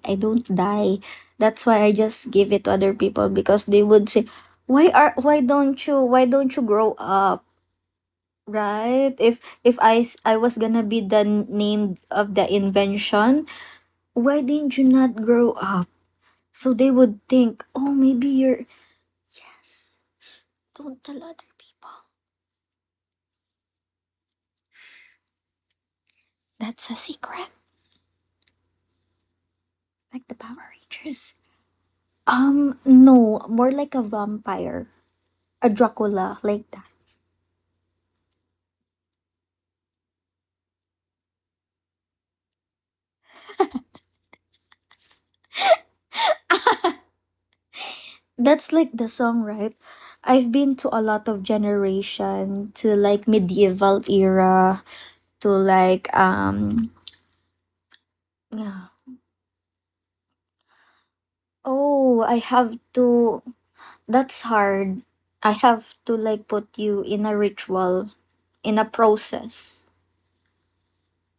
I don't die. That's why I just give it to other people because they would say, why don't you grow up, right? If I was gonna be the name of the invention, why didn't you not grow up? So they would think, oh, maybe you're, yes, don't tell other people. That's a secret. Like the Power Rangers. No, more like a vampire, a Dracula, like that. That's like the song, right? I've been to a lot of generation, to like medieval era, to like yeah. Oh, I have to, that's hard. I have to like put you in a ritual, in a process.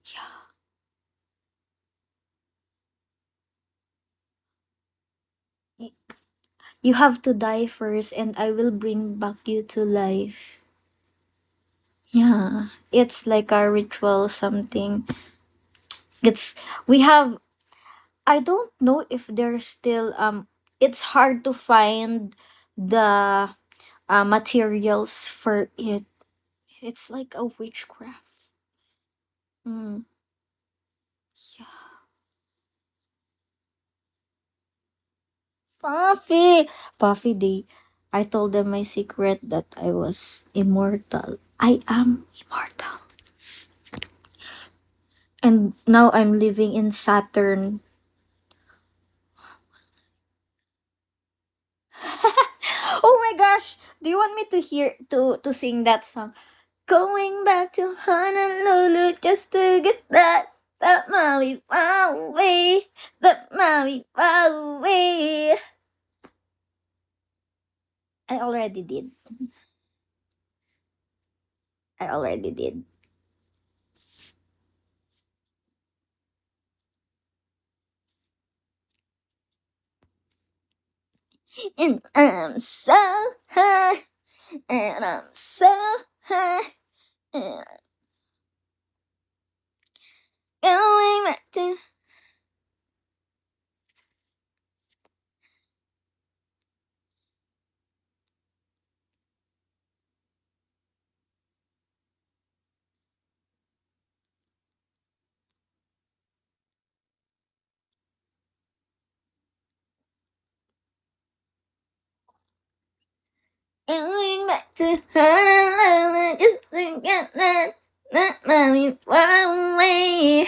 Yeah. Y- You have to die first and I will bring back you to life. Yeah. It's like a ritual something. It's we have, I don't know if there's still it's hard to find the materials for it. It's like a witchcraft. Mm, yeah. Puffy, Puffy, they, I told them my secret that I was immortal. I am immortal. And now I'm living in Saturn. Oh my gosh! Do you want me to hear to sing that song? Going back to Honolulu just to get that Maui Maui, that Maui Maui. I already did. I already did. And I'm so high, and I'm so high, and I'm going back to, going back to Honolulu just to get that Maui Maui.